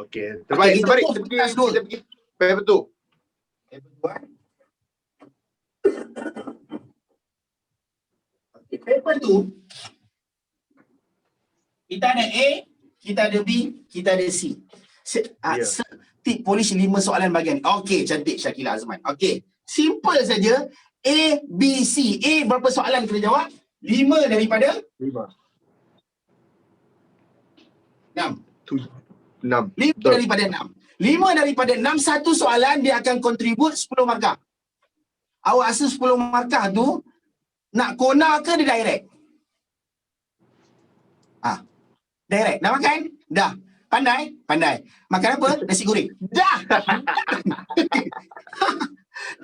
Okey, terbaik. Kita pergi paper 2. Paper 2, kita ada A, kita ada B, kita ada C. Tip polish 5 soalan bahagian. Okey, cantik Syakila Azman. Okey, simple saja. A, B, C. A berapa soalan kena jawab? 5 daripada 5. 6. 6. 5 daripada 6. 5 daripada 6, satu soalan dia akan contribute 10 markah. Awak rasa 10 markah tu nak kona ke dia direct? Direct. Dah makan? Dah. Pandai? Pandai. Makan apa? Nasi goreng. Dah.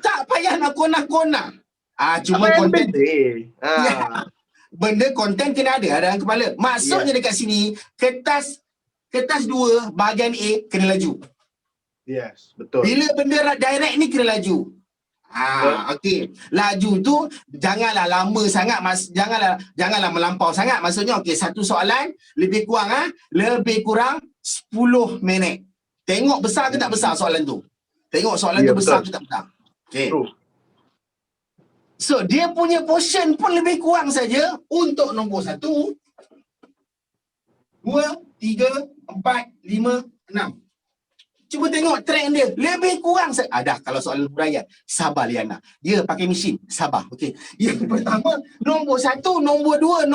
Tak payah nak kona-kona. Cuma konten. Benda konten kena ada dalam kepala. Maksudnya dekat sini, kertas 2 bahagian A kena laju. Yes, betul. Bila benda direct ni kena laju. Okey. Laju tu janganlah lama sangat, janganlah melampau sangat. Maksudnya okey, satu soalan lebih kurang 10 minit. Tengok besar ke tak besar soalan tu. Tengok soalan tu besar ke tak besar. Okey. So dia punya portion pun lebih kurang saja untuk nombor 1, 2, 3, 4, 5, 6. Cuba tengok trend dia. Lebih kurang dah kalau soalan huraian. Sabar Liana. Dia pakai mesin. Sabar. Okey. Yang pertama, nombor 1, nombor 2,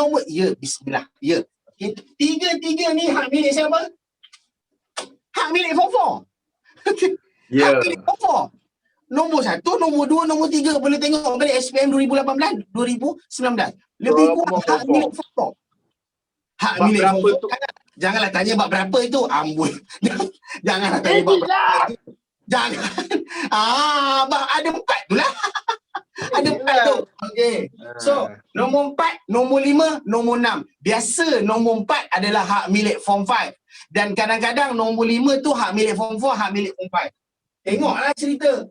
bismillah. Okay. 3 ni hak milik siapa? Hak milik Form 4. Okay. Hak milik Form 4. Nombor 1, nombor 2, nombor 3 boleh tengok balik SPM 2018, 2019. Lebih kurang hak milik Form 4. Hak milik Form 4. Janganlah tanya bab berapa itu. Ambul. Janganlah tanya bab berapa itu. Jangan. Bab ada 4 tu lah. Ada 4 tu. Okey. So, nombor 4, nombor 5, nombor 6. Biasa nombor 4 adalah hak milik Form 5. Dan kadang-kadang nombor 5 tu hak milik Form 4, hak milik Form 5. Tengoklah cerita.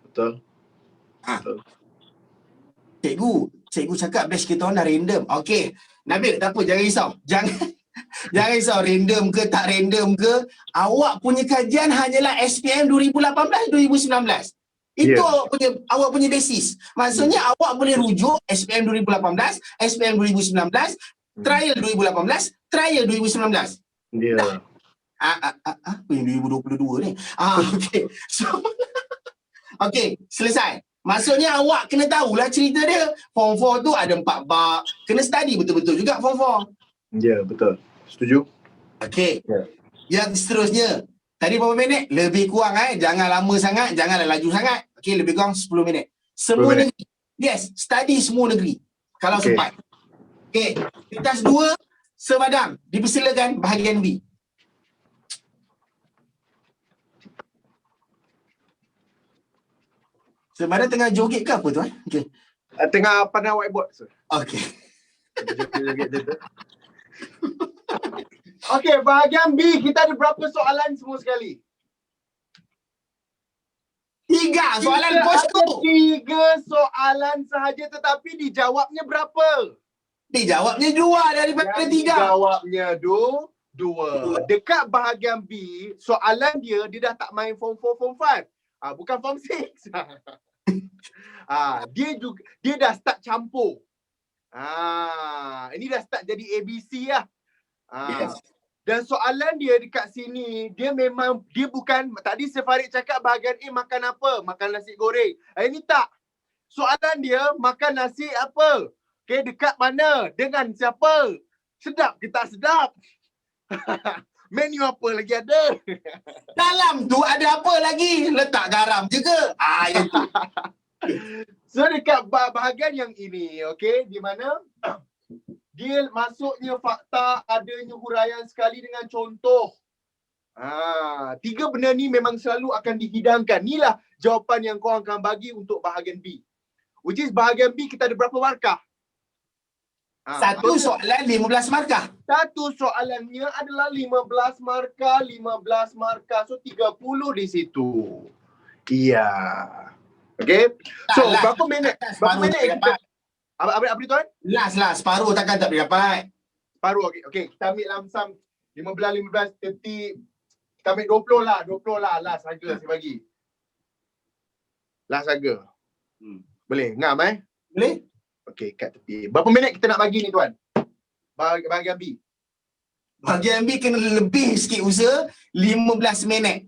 Betul. Cikgu cakap batch kita orang dah random. Okey. Nabil, tak apa, jangan risau. Jangan risau random ke tak random ke. Awak punya kajian hanyalah SPM 2018-2019. Itu awak punya basis. Maksudnya awak boleh rujuk SPM 2018, SPM 2019, trial 2018, trial 2019. Ya. Apa yang 2022 ni? Okey. So, okey, selesai. Maksudnya awak kena tahulah cerita dia. Form 4 tu ada 4 bab. Kena study betul-betul juga Form 4. Ya, betul. Setuju. Okey. Yang seterusnya. Tadi berapa minit? Lebih kurang Jangan lama sangat, janganlah laju sangat. Okey, lebih kurang 10 minit. Semua negeri. Yes, study semua negeri. Kalau sempat. Okey. Kertas 2, sebadang. Dipersilakan bahagian B. Sebadang tengah joget ke apa tu? Okey. Tengah pandang whiteboard. Okey. Okey, bahagian B kita ada berapa soalan semua sekali? 3 soalan pos tu. 3 soalan sahaja, tetapi dijawabnya berapa? Dijawabnya 2 daripada 3. Dijawabnya 2. Dekat bahagian B, soalan dia dah tak main Form 4, Form 5. Bukan Form 6. Dia dah start campur. Ini dah start jadi ABC lah. Yes. Dan soalan dia dekat sini, dia bukan, tadi Farid cakap bahagian A makan apa? Makan nasi goreng. Ini tak. Soalan dia makan nasi apa? Okay, dekat mana? Dengan siapa? Sedap ke tak sedap? Menu apa lagi ada? Dalam tu ada apa lagi? Letak garam je ke? Yang tu. So dekat bahagian yang ini, okey, di mana dia masuknya fakta, adanya huraian sekali dengan contoh. 3 benda ni memang selalu akan dihidangkan. Inilah jawapan yang korang akan bagi untuk bahagian B. Which is bahagian B kita ada berapa markah? Satu soalan 15 markah. Satu soalannya adalah 15 markah. So 30 di situ. Iya. Okay. So berapa minit? Berapa minit kita? Apa tuan? Last, separuh takkan tak boleh dapat. Separuh, okey. Kita ambil lamsam 15, 15, 30. Kita ambil 20 lah. 20 lah. Last harga saya bagi. Last harga. Boleh? Ngam Boleh? Okey, kat tepi. Berapa minit kita nak bagi ni tuan? Bahagian B. Bahagian B kena lebih sikit usaha, 15 minit.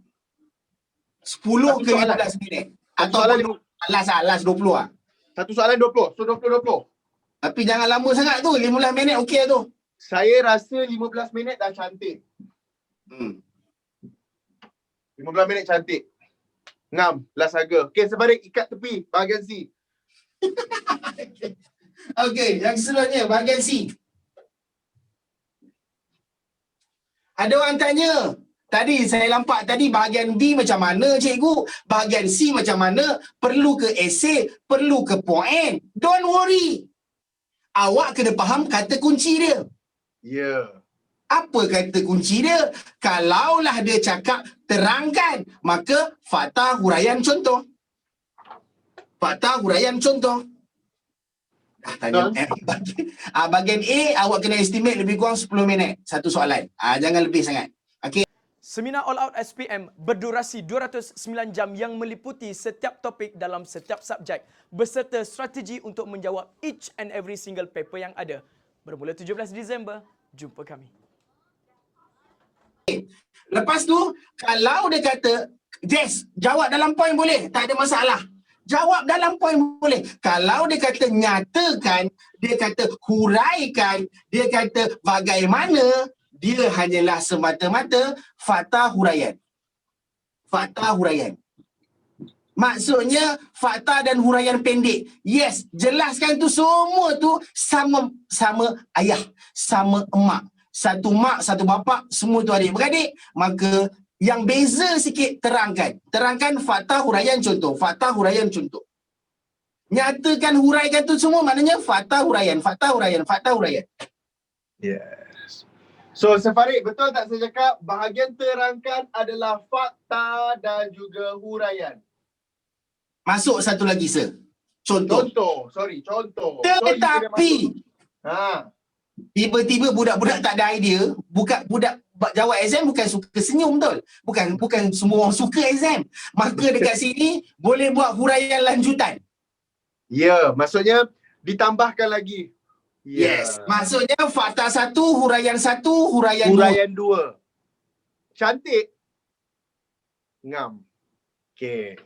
10 Satu ke soalan. 15 minit. Satu Ataupun soalan, last 20 lah. satu soalan 20. So 20. Tapi jangan lama sangat tu. 15 minit okey tu. Saya rasa 15 minit dah cantik. 15 minit cantik. Ngam. Last harga. Okey, sebalik ikat tepi. Bahagian C. Okey, yang seterusnya bahagian C. Ada orang tanya, tadi saya nampak tadi bahagian B macam mana cikgu? Bahagian C macam mana? Perlu ke esei? Perlu ke poin? Don't worry. Awak kena faham kata kunci dia. Ya. Apa kata kunci dia? Kalaulah dia cakap terangkan, maka fakta huraian contoh. Fakta huraian contoh. Dah tanya. Bahagian A, awak kena estimate lebih kurang 10 minit. Satu soalan. Jangan lebih sangat. Okey. Seminar All Out SPM berdurasi 209 jam yang meliputi setiap topik dalam setiap subjek beserta strategi untuk menjawab each and every single paper yang ada. Bermula 17 Disember, jumpa kami. Lepas tu, kalau dia kata, Jess, jawab dalam poin boleh. Tak ada masalah. Jawab dalam poin boleh. Kalau dia kata nyatakan, dia kata huraikan, dia kata bagaimana, dia hanyalah semata-mata fakta huraian. Fakta huraian. Maksudnya fakta dan huraian pendek. Yes, jelaskan tu semua tu sama ayah, sama emak. Satu mak, satu bapa, semua tu adik-beradik. Maka yang beza sikit terangkan. Terangkan fakta huraian contoh. Fakta huraian contoh. Nyatakan huraikan tu semua maknanya fakta huraian, fakta huraian, fakta huraian. Yes. So, Farid, betul tak saya cakap bahagian terangkan adalah fakta dan juga huraian? Masuk satu lagi, sir. Contoh. Contoh. Tetapi, tiba-tiba budak-budak tak ada idea, budak jawab exam bukan suka senyum, betul? Bukan semua orang suka exam. Maka dekat sini boleh buat huraian lanjutan. Ya, maksudnya ditambahkan lagi. Yes. Maksudnya fakta 1, huraian 1, huraian 2. Huraian 2. Cantik. Ngam. Okay.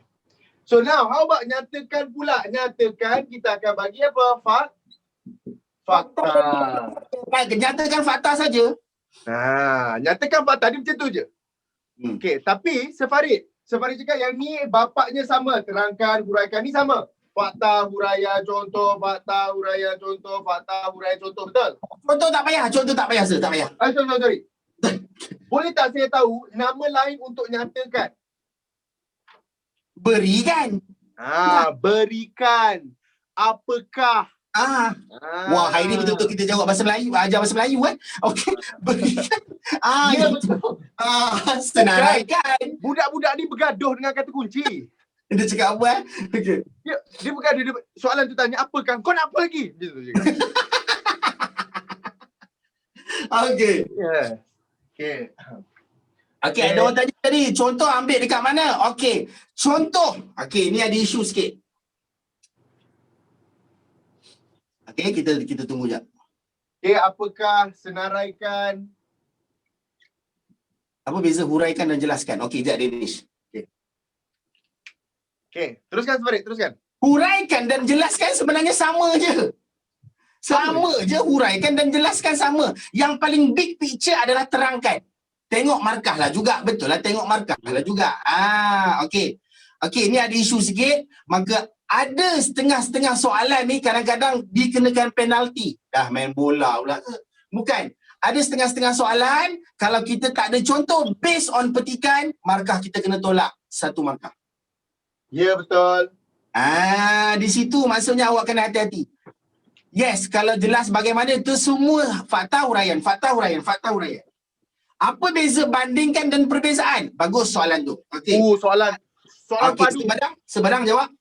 So now, how about nyatakan pula? Nyatakan kita akan bagi apa? Fakta. Nyatakan fakta saja. Nyatakan fakta dia macam tu je. Okay, tapi Farid cakap yang ni bapaknya sama. Terangkan, huraikan ni sama. Fakta, huraian, contoh, fakta, huraian, contoh, fakta, huraian, contoh. Betul? Contoh tak payah, sir. Tak payah. Sorry. Boleh tak saya tahu nama lain untuk nyatakan? Berikan. Berikan. Apakah? Wah, hari ni betul-betul kita jawab bahasa Melayu, ajar bahasa Melayu kan. Okey. Berikan. Ya, betul. Senaraikan. Budak-budak ni bergaduh dengan kata kunci. Dia cakap apa Okey. Dia bergaduh. Soalan tu tanya, apa kan? Kau nak apa lagi? Dia tu cakap. Okey. Yeah. Okey, ada orang tanya tadi, contoh ambil dekat mana? Okey. Contoh. Okey, ni ada isu sikit. Okey, kita tunggu jap. Okey, apakah senaraikan? Apa beza huraikan dan jelaskan? Okey, jap Danish. Okey, teruskan Farid, teruskan. Huraikan dan jelaskan sebenarnya sama je. Sama je, huraikan dan jelaskan sama. Yang paling big picture adalah terangkan. Tengok markah lah juga. Betul lah, tengok markah lah juga. Okey. Okey, ni ada isu sikit. Maka ada setengah-setengah soalan ni kadang-kadang dikenakan penalti. Dah main bola pula ke? Bukan. Ada setengah-setengah soalan, kalau kita tak ada contoh based on petikan, markah kita kena tolak. Satu markah. Ya, betul. Di situ maksudnya awak kena hati-hati. Yes, kalau jelas bagaimana itu semua fakta huraian. Apa beza bandingkan dan perbezaan? Bagus soalan tu. Okey. Soalan padu. Sebarang jawab.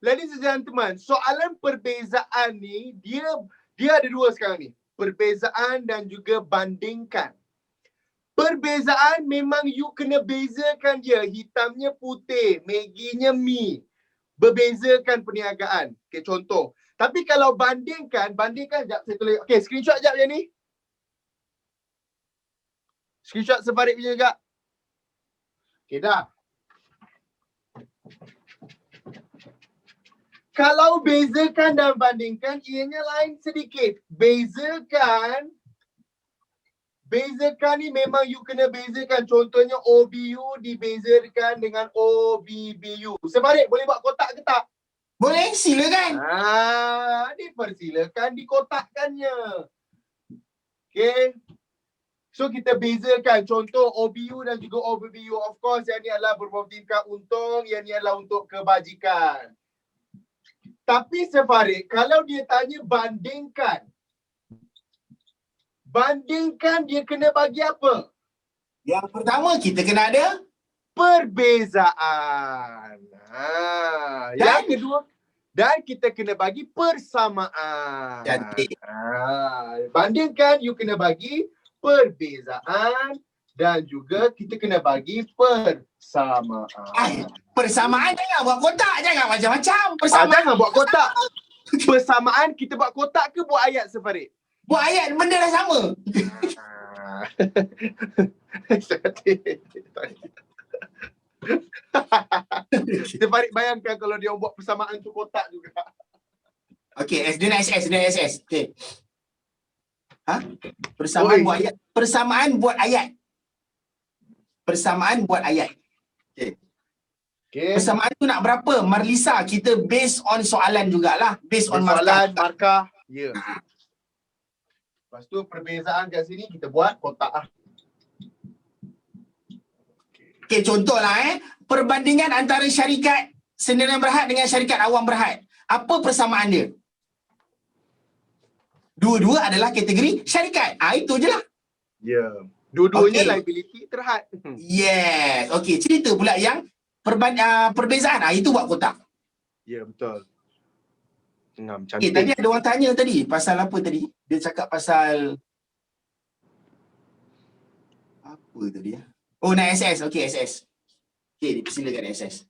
Ladies and gentlemen, soalan perbezaan ni dia ada dua sekarang ni. perbezaan dan juga bandingkan. Perbezaan memang you kena bezakan dia. Hitamnya putih, Magginya mi. Berbezakan perniagaan. Okay, contoh. Tapi kalau bandingkan, sekejap saya tulis. Okay, screenshot sekejap je ni. Screenshot Sefarid punya juga. Okay, dah. Kalau bezakan dan bandingkan, ianya lain sedikit. Bezakan ni memang you kena bezakan. Contohnya OBU dibezakan dengan OBBU. Sebarik boleh buat kotak ke tak? Boleh, silakan. Dipersilakan dikotakkannya. Okay. So kita bezakan. Contoh OBU dan juga OBBU. Of course yang ni adalah berbau tingkat untung. Yang ni adalah untuk kebajikan. Tapi Sefarid, kalau dia tanya bandingkan. Bandingkan dia kena bagi apa? Yang pertama kita kena ada perbezaan. Yang kedua, dan kita kena bagi persamaan. Cantik. Bandingkan you kena bagi perbezaan dan juga kita kena bagi persamaan. Persamaan jangan buat kotak, jangan macam-macam. Persamaan Jangan buat kotak. Persamaan kita buat kotak ke buat ayat Sefarid? buat ayat benda dah sama. Sefarid bayangkan kalau dia buat persamaan tu kotak juga. Okey, dia nak SS. Okey. Persamaan buat ayat. Persamaan buat ayat. Persamaan buat ayat. Okey. Okay. Persamaan tu nak berapa? Marlisa, kita based on soalan jugalah. Based on Soalan, markah. markah. Ya. Lepas tu perbezaan kat sini kita buat kotak lah. Okey, contohlah perbandingan antara syarikat sendirian berhad dengan syarikat awam berhad. Apa persamaan dia? Dua-dua adalah kategori syarikat. Itu je lah. Ya. Dua-duanya Okey. liability terhad. Yes. Okey, cerita pula yang perbezaan. Itu buat kotak. Ya, betul. Cantik. Okay, tadi ada orang tanya tadi. Pasal apa tadi? Dia cakap pasal apa tadi ya? Oh, nak SS. Okey, SS. Okey, dipersilakan SS.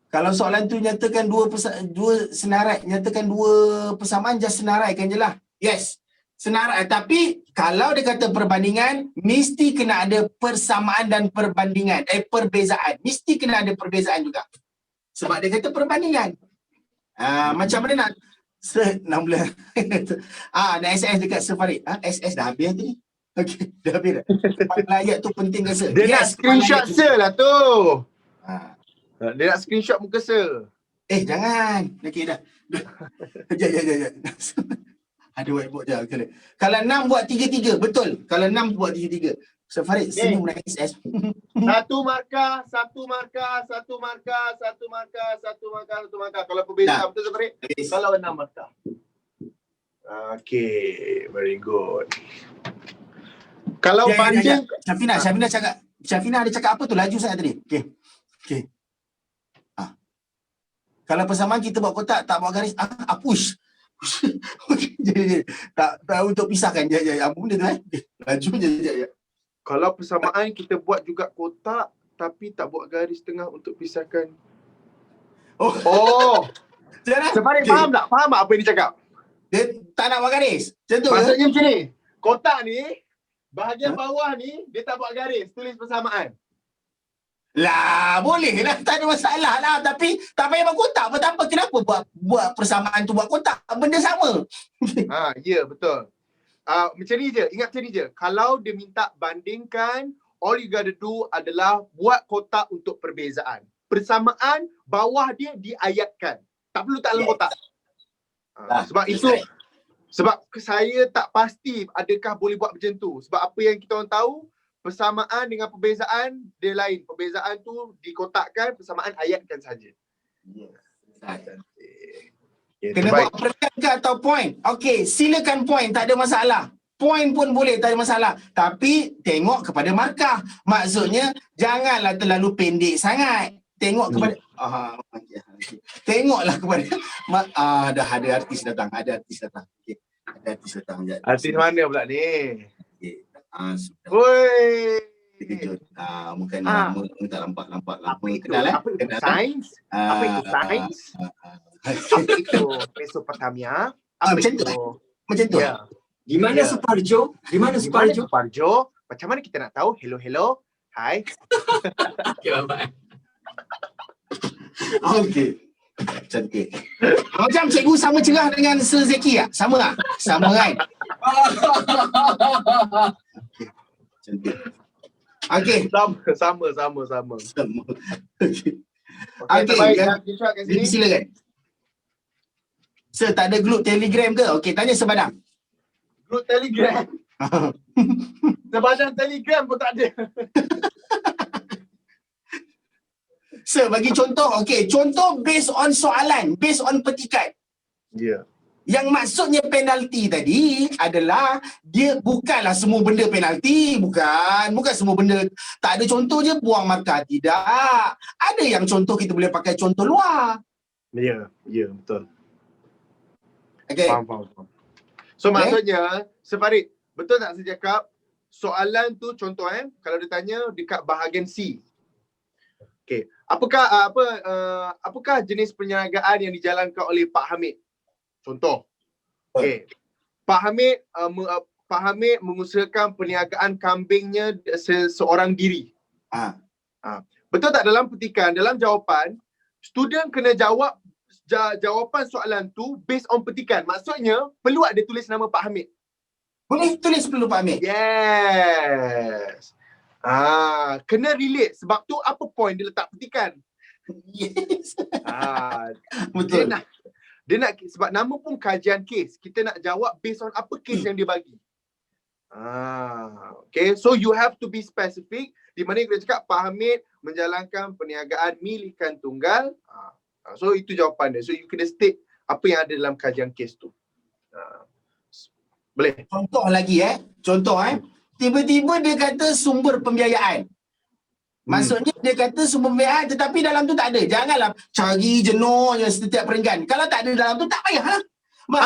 Kalau soalan tu nyatakan dua senarai, nyatakan dua persamaan, just senaraikan je lah. Yes. Senarai. Tapi kalau dia kata perbandingan, mesti kena ada persamaan dan perbandingan. Perbezaan. Mesti kena ada perbezaan juga. Sebab dia kata perbandingan. Macam mana nak 6 bulan. Nak SS dekat Sefarid. SS dah habis tadi. Okey, dah habis dah. Kepala ayat tu penting ke sir? Dia nak screenshot sir lah tu. Ha. Dia nak screenshot muka sir. Jangan. Okey dah. Sekejap. Ada whiteboard je. Okay. Kalau 6 buat 3-3. Betul. Kalau 6 buat 3-3. Sefarid, sini nak SS. Satu markah. Kalau perbezaan betul Sefarid? Kalau 6 markah. Okay, very good. Kalau banding Syafina ada cakap apa tu? Laju sangat tadi. Okey. Kalau persamaan kita buat kotak, tak buat garis, push. tak untuk pisahkan. Apa benda tu Laju je. Kalau persamaan kita buat juga kotak tapi tak buat garis tengah untuk pisahkan. Sefarid faham tak? Faham tak apa yang dia cakap? Dia tak nak buat garis. Macam tu. Maksudnya macam ni. Kotak ni, bahagian bawah ni, dia tak buat garis. Tulis persamaan. Lah, boleh lah. Tak ada masalah lah. Tapi tak payah buat kotak. Apa-apa. Kenapa buat persamaan tu buat kotak? Benda sama. Ya, betul. Macam ni je. Ingat macam ni je. Kalau dia minta bandingkan, all you gotta do adalah buat kotak untuk perbezaan. Persamaan, bawah dia diayatkan. Tak perlu tak dalam kotak. Sebab itu, sebab saya tak pasti adakah boleh buat macam tu. Sebab apa yang kita orang tahu, persamaan dengan perbezaan dia lain. Perbezaan tu dikotakkan, persamaan ayatkan saja. Kena buat peringkat ke atau point? Okey, silakan point, tak ada masalah. Point pun boleh, tak ada masalah. Tapi tengok kepada markah. Maksudnya janganlah terlalu pendek sangat. Tengok kepada tengoklah kepada dah ada artis datang. Okey. Ada artis datang sekejap. Artis mana pula ni? Okey. Sudah. Woi. Terkejut. Bukan Ah. nama tak nampak Apa lama. itu? Kenal Apa itu? Kenal Sains? Apa itu sains? Apa itu Mesopotamia? Apa macam tu, itu? Macam tu. Ya. Di mana Ya. Suparjo? Di mana Di mana Suparjo? Suparjo? Macam mana kita nak tahu? Hello. Hai. Okey, bye-bye. Okey. Cantik. Macam cikgu sama cerah dengan Sir Zeki tak? Sama tak? Sama kan? Cantik. Okey. Sama. Sama. Okey. Okey, terbaik. ya. Joshua kat Jadi sini. silakan. Sir, tak ada group Telegram ke? Okey, tanya Sebadang. Grup Telegram. Sebadan Telegram pun tak ada. Sir, bagi contoh. Okey, contoh based on soalan, based on petikan. Ya. Yang maksudnya penalti tadi adalah dia bukanlah semua benda penalti, bukan semua benda tak ada contoh je buang markah, tidak. Ada yang contoh kita boleh pakai contoh luar. Ya, betul. Okey. Faham. So maksudnya, Farid, betul tak saya cakap soalan tu contoh kalau dia tanya dekat bahagian C. Okey, apakah jenis perniagaan yang dijalankan oleh Pak Hamid? Contoh. Okey. Pak Hamid mengusahakan perniagaan kambingnya seorang diri. Betul tak dalam petikan, dalam jawapan, student kena jawab jawapan soalan tu based on petikan. Maksudnya, perlu ada tulis nama Pak Hamid. Boleh tulis perlu Pak Hamid. Yes. Kena relate. Sebab tu apa point dia letak petikan. Yes. Betul. Betul. Dia nak sebab nama pun kajian kes. Kita nak jawab based on apa kes yang dia bagi. Okay. So you have to be specific. Di mana kita cakap Pak Hamid menjalankan perniagaan milikan tunggal. So itu jawapan dia. So you kena state apa yang ada dalam kajian kes tu. Boleh? Contoh lagi Contoh tiba-tiba dia kata sumber pembiayaan. Maksudnya dia kata sumber pembiayaan tetapi dalam tu tak ada. Janganlah cari jenuhnya setiap perenggan. Kalau tak ada dalam tu tak payahlah.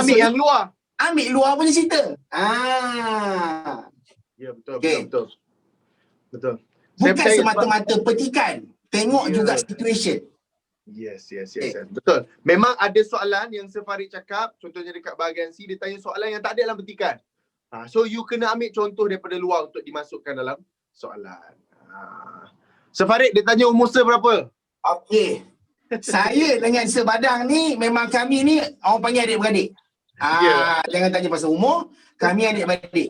Ambil yang luar. Ambil luar punya cerita. Ya, betul, Okay. betul. Bukan semata-mata petikan. Tengok juga situation. Yes. Betul. Memang ada soalan yang Farid cakap, contohnya dekat bahagian C, dia tanya soalan yang tak ada dalam petikan. So you kena ambil contoh daripada luar untuk dimasukkan dalam soalan. Farid, dia tanya umur berapa? Okey. Saya dengan Sebadang ni memang kami ni orang panggil adik-beradik. Jangan tanya pasal umur, kami adik-beradik.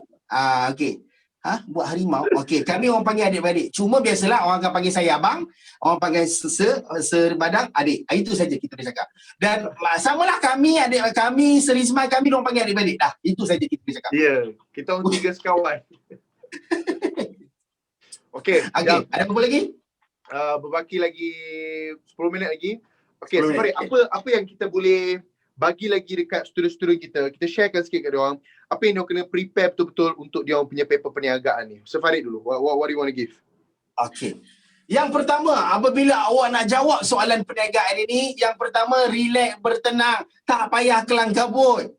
Okey. Buat harimau. Okey, kami orang panggil adik-beradik. Cuma biasalah orang akan panggil saya abang, orang panggil Sebadang adik. Itu saja kita boleh cakap. Dan samalah kami, adik kami, Serismai kami orang panggil adik-beradik. Dah, itu saja kita boleh cakap. Ya, kita orang tiga sekawan. Okey, Okey, ada apa lagi? berbaki lagi 10 minit lagi. Okey, 10 minit, Farid, apa yang kita boleh bagi lagi dekat student-student kita sharekan sikit kat dia orang, apa yang dia kena prepare betul-betul untuk dia orang punya paper perniagaan ni. Farid dulu, what do you want to give? Okey. Yang pertama, apabila awak nak jawab soalan perniagaan ini, yang pertama relax, bertenang, tak payah kelang kabut.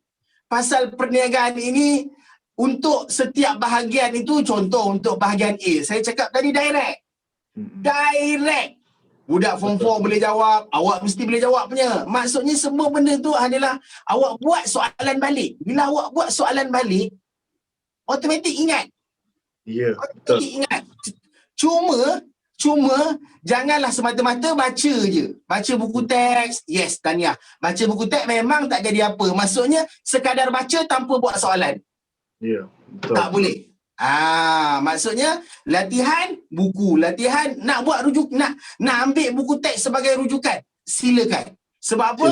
Pasal perniagaan ini untuk setiap bahagian itu, contoh untuk bahagian A, saya cakap tadi direct. Direct. Budak form 4 boleh jawab, awak mesti boleh jawab punya. Maksudnya semua benda tu adalah awak buat soalan balik. Bila awak buat soalan balik, automatik ingat. Ya, Automatik ingat. Cuma janganlah semata-mata baca je. Baca buku teks, yes, tahniah. Baca buku teks memang tak jadi apa. Maksudnya sekadar baca tanpa buat soalan. ya, betul. Tak boleh. Maksudnya latihan buku, latihan nak buat nak ambil buku teks sebagai rujukan. Silakan. Sebab apa?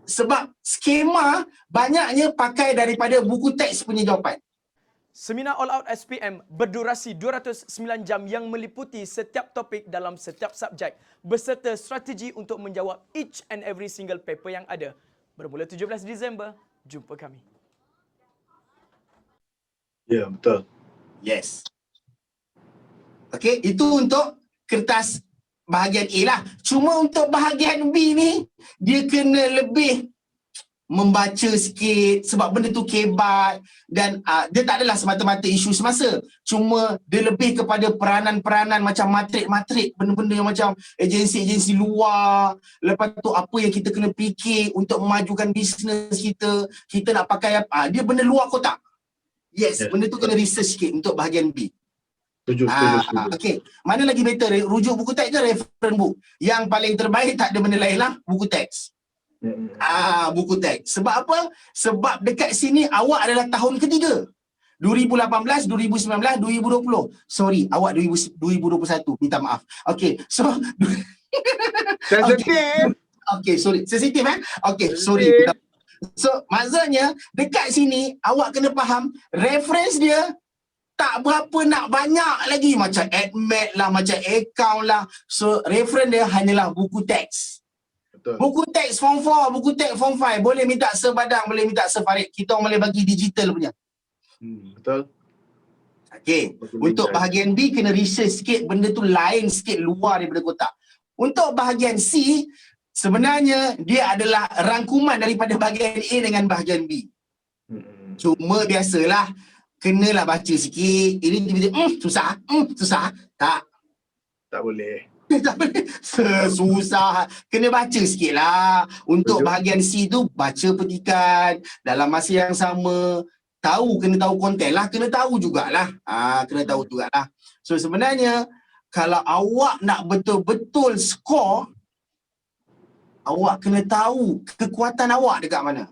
Sebab skema banyaknya pakai daripada buku teks punya jawapan. Seminar All Out SPM berdurasi 209 jam yang meliputi setiap topik dalam setiap subjek beserta strategi untuk menjawab each and every single paper yang ada. Bermula 17 Disember, jumpa kami. Ya, betul. Yes. Okey, itu untuk kertas bahagian A lah. Cuma untuk bahagian B ni, dia kena lebih membaca sikit sebab benda tu kebat dan dia tak adalah semata-mata isu semasa. Cuma dia lebih kepada peranan-peranan macam matrik-matrik, benda-benda yang macam agensi-agensi luar. Lepas tu apa yang kita kena fikir untuk memajukan bisnes kita. Kita nak pakai apa. Dia benda luar kotak. Yes, benda tu kena research sikit untuk bahagian B. Setuju. Okay. Mana lagi better, rujuk buku teks ke reference book? Yang paling terbaik tak ada benda lain lah, buku teks. Buku teks. Sebab apa? Sebab dekat sini awak adalah tahun ketiga. 2018, 2019, 2020. Sorry, awak 2021. Minta maaf. Okay, so Sensitif. okay, sorry. Sensitif Okay, sorry. So, maksudnya dekat sini awak kena faham reference dia tak berapa nak banyak lagi, macam admit lah, macam account lah. So, reference dia hanyalah buku teks. Betul. Buku teks form 4, buku teks form 5, boleh minta sebadang, boleh minta sefarid. Kita orang boleh bagi digital punya. Betul. Okay. Untuk bahagian B, kena research sikit, benda tu lain sikit, luar daripada kotak. Untuk bahagian C, sebenarnya dia adalah rangkuman daripada bahagian A dengan bahagian B. Cuma biasalah, kenalah baca sikit. Ini tiba-tiba, susah. Tak boleh. Susah. Kena baca sikit lah. Untuk bahagian C tu, baca petikan. Dalam masa yang sama, kena tahu konten lah. Kena tahu jugalah. So sebenarnya, kalau awak nak betul-betul skor, awak kena tahu kekuatan awak dekat mana.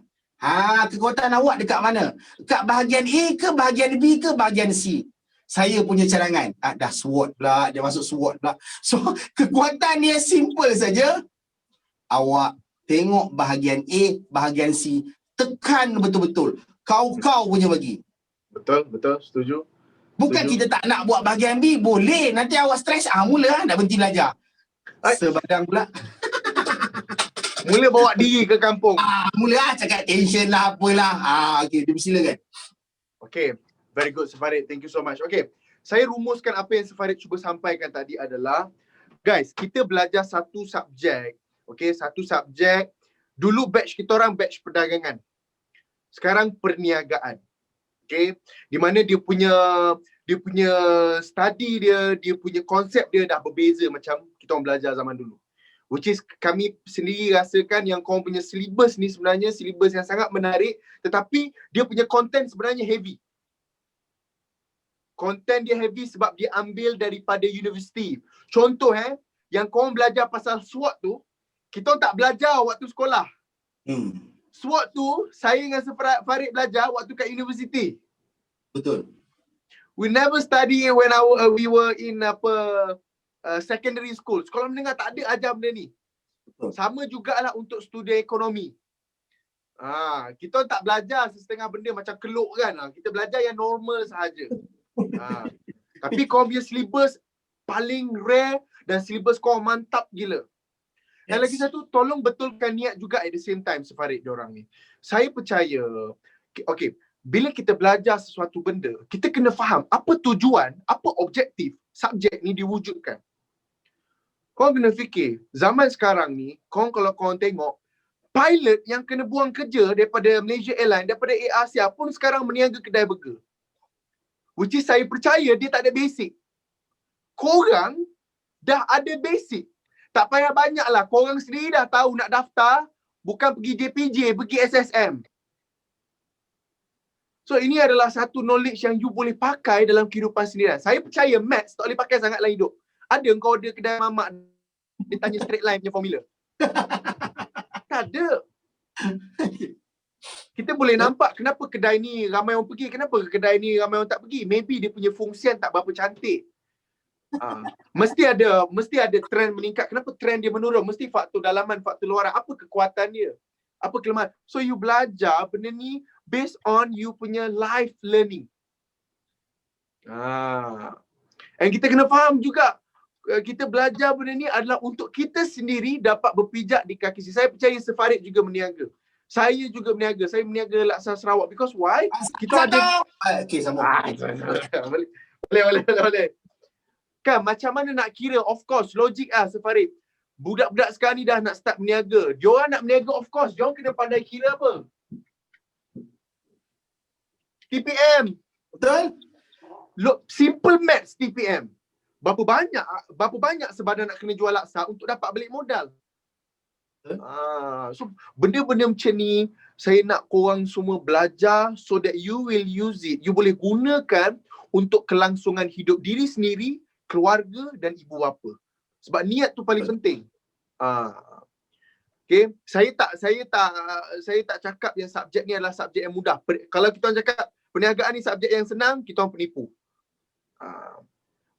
Kekuatan awak dekat mana? Dekat bahagian A ke bahagian B ke bahagian C? Saya punya cadangan. Dah SWOT pula. Dia masuk SWOT pula. So, kekuatan dia simple saja. Awak tengok bahagian A, bahagian C. Tekan betul-betul. Kau punya bagi. Betul. Setuju. Bukan kita tak nak buat bahagian B. Boleh. Nanti awak stres. Mula nak berhenti belajar. Sebadang pula. Mula bawa diri ke kampung. Mula cakap tension lah apalah. Okay, silakan. Okay. Very good, Safarid. Thank you so much. Okay. Saya rumuskan apa yang Safarid cuba sampaikan tadi adalah, guys, kita belajar satu subjek. Okay, satu subjek. Dulu batch kita orang batch perdagangan. Sekarang perniagaan. Okay. Di mana dia punya study dia punya konsep dia dah berbeza macam kita orang belajar zaman dulu. Which is kami sendiri rasakan yang korang punya syllabus ni sebenarnya syllabus yang sangat menarik, tetapi dia punya content sebenarnya heavy. Konten dia heavy sebab dia ambil daripada universiti. Contoh yang korang belajar pasal SWOT tu, kita tak belajar waktu sekolah. SWOT tu, saya dengan Farid belajar waktu kat universiti. Betul. We never study when we were in secondary school. Sekolah menengah tak ada ajar benda ni. Betul. Sama jugalah untuk student ekonomi. Kita tak belajar setengah benda macam keluk kan. Kita belajar yang normal sahaja. Tapi kau punya syllabus paling rare dan syllabus kau mantap gila. Dan lagi satu, tolong betulkan niat juga at the same time, Safarid, diorang ni. Saya percaya, okay, bila kita belajar sesuatu benda, kita kena faham apa tujuan, apa objektif subjek ni diwujudkan. Kau kena fikir, zaman sekarang ni, kalau kau tengok, pilot yang kena buang kerja daripada Malaysia Airlines, daripada Air Asia pun sekarang berniaga kedai burger. Which is saya percaya dia tak ada basic. Korang dah ada basic. Tak payah banyak lah. Korang sendiri dah tahu nak daftar, bukan pergi JPJ, pergi SSM. So ini adalah satu knowledge yang you boleh pakai dalam kehidupan sendiri. Saya percaya maths tak boleh pakai sangat dalam hidup. Ada kau order kedai mamak, dia tanya straight line punya formula. Tak ada. Kita boleh nampak kenapa kedai ni ramai orang pergi, kenapa kedai ni ramai orang tak pergi. Maybe dia punya fungsian tak berapa cantik. Mesti ada trend meningkat. Kenapa trend dia menurun? Mesti faktor dalaman, faktor luaran. Apa kekuatan dia? Apa kelemahan? So you belajar benda ni based on you punya life learning. And kita kena faham juga, kita belajar benda ni adalah untuk kita sendiri dapat berpijak di kaki sendiri. Saya percaya Safarid juga berniaga. Saya juga berniaga. Saya berniaga laksa Sarawak. Because why? Kita ada... Okay, sama. Boleh. Kan macam mana nak kira? Of course, logik Safarid. budak-budak sekarang ni dah nak start berniaga. Diorang nak berniaga, of course, diorang kena pandai kira apa? TPM. Betul? Look, simple maths TPM. Berapa banyak sebadan nak kena jual laksa untuk dapat balik modal? So benda-benda macam ni saya nak korang semua belajar so that you will use it. You boleh gunakan untuk kelangsungan hidup diri sendiri, keluarga dan ibu bapa. Sebab niat tu paling penting. Okay, saya tak cakap yang subjek ni adalah subjek yang mudah. Kalau kita orang cakap perniagaan ni subjek yang senang, kita orang penipu.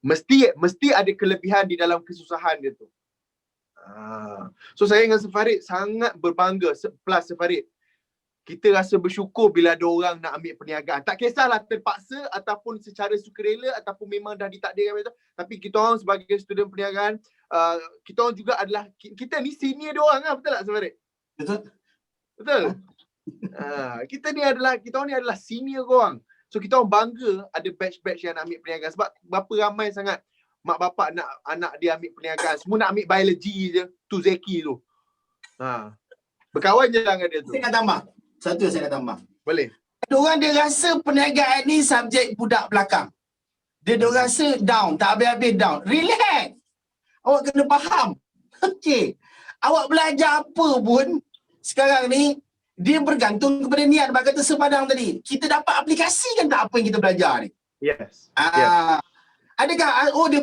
Mesti ada kelebihan di dalam kesusahan dia tu. So saya dengan Sefarid sangat berbangga. Plus Sefarid, kita rasa bersyukur bila ada orang nak ambil perniagaan. Tak kisahlah terpaksa ataupun secara sukarela ataupun memang dah ditakdirkan macam tu. Tapi kita orang sebagai student perniagaan, kita orang juga adalah, kita ni senior dia orang lah, betul tak Sefarid? Betul. Betul? Kita orang ni adalah senior korang. So kita orang bangga ada batch-batch yang nak ambil perniagaan. Sebab berapa ramai sangat mak bapak nak anak dia ambil perniagaan. Semua nak ambil biology je. Tu Zeki tu. Berkawan je lah dengan dia tu. Saya nak tambah. Satu saya nak tambah. Boleh. Ada orang dia rasa perniagaan ni subjek budak belakang. Dia rasa down. Tak habis-habis down. Relax. Awak kena faham. Okey. Awak belajar apa pun sekarang ni, dia bergantung kepada niat. Abang kata sepadang tadi. Kita dapat aplikasikan tak apa yang kita belajar ni? Yes. Yes. Adakah dia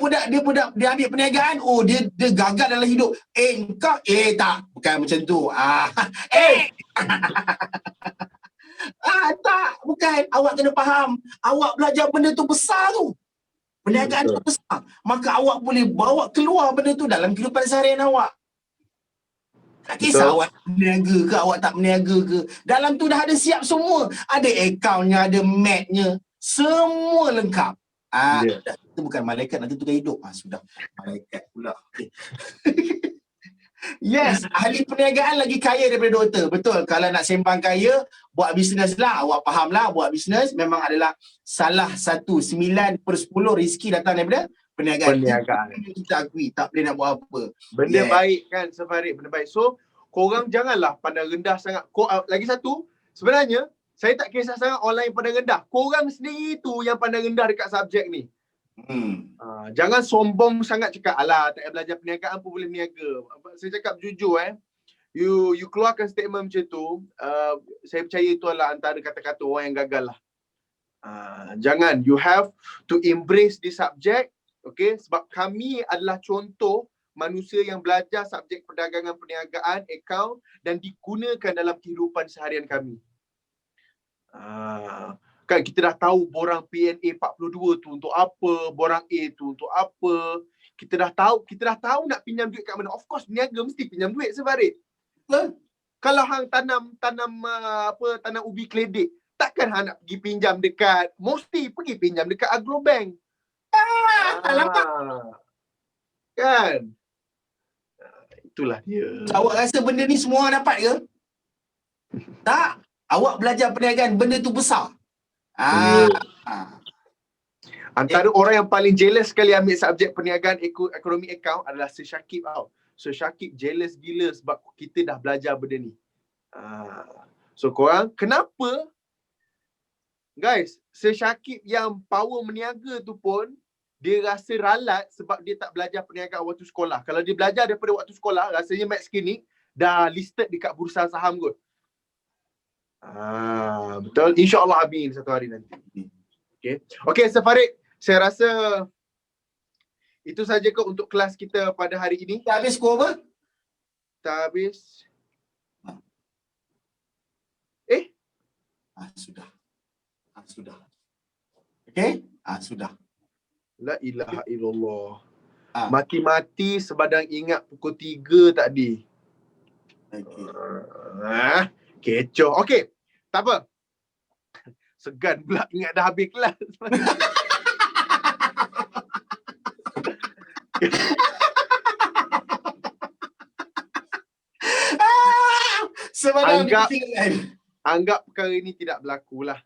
ambil perniagaan, dia gagal dalam hidup. Engkau tak, bukan macam tu. Tak, bukan. Awak kena faham. Awak belajar benda tu besar tu. Perniagaan tu besar. Maka awak boleh bawa keluar benda tu dalam kehidupan seharian awak. Tak kisah awak berniaga ke, awak tak berniaga ke. Dalam tu dah ada siap semua. Ada akaunnya, ada mapnya. Semua lengkap. Itu bukan malaikat nak tentukan hidup. Sudah. Malaikat pula. Okay. Yes, ahli perniagaan lagi kaya daripada doktor. Betul. Kalau nak sembang kaya, buat bisnes lah. Awak faham lah, buat bisnes memang adalah salah satu 9/10 rezeki datang daripada perniagaan. Kita akui, tak boleh nak buat apa. Benda baik kan Sefarid, benda baik. So, korang janganlah pandang rendah sangat. Lagi satu, sebenarnya, saya tak kisah sangat orang lain pandang rendah. Korang sendiri tu yang pandang rendah dekat subjek ni. Jangan sombong sangat cakap, alah tak payah belajar perniagaan pun boleh berniaga. Saya cakap jujur you keluarkan statement macam tu, saya percaya itu adalah antara kata-kata orang yang gagal lah. Jangan, you have to embrace this subject. Okay, sebab kami adalah contoh manusia yang belajar subjek perdagangan perniagaan, akaun dan digunakan dalam kehidupan seharian kami. Kan kita dah tahu borang PNA 42 tu untuk apa, borang A tu untuk apa. Kita dah tahu nak pinjam duit kat mana. Of course berniaga mesti pinjam duit Sefarid. Kalau hang tanam ubi keledek, takkan hang nak pergi pinjam dekat Mesti pergi pinjam dekat Agrobank. Kan? Itulah dia. Awak rasa benda ni semua orang dapat ke? Tak. Awak belajar perniagaan, benda tu besar. Antara orang yang paling jealous sekali ambil subjek perniagaan ekonomi account adalah Sir Syakib tau. Sir Syakib jealous gila sebab kita dah belajar benda ni. So korang, kenapa guys, Sir Syakib yang power meniaga tu pun dia rasa ralat sebab dia tak belajar perniagaan waktu sekolah. Kalau dia belajar daripada waktu sekolah, rasanya Max Klinik dah listed dekat bursa saham kot. Betul. InsyaAllah amin satu hari nanti. Okay Sefarid, saya rasa itu saja ke untuk kelas kita pada hari ini. Dah habis skor apa? Dah habis. Sudah. Okay? Sudah. La ilaha illallah. Mati-mati sebadang ingat pukul 3 tadi. Kecoh. Okay. Tak apa. Segan pula ingat dah habis kelas. Anggap perkara ini tidak berlaku lah.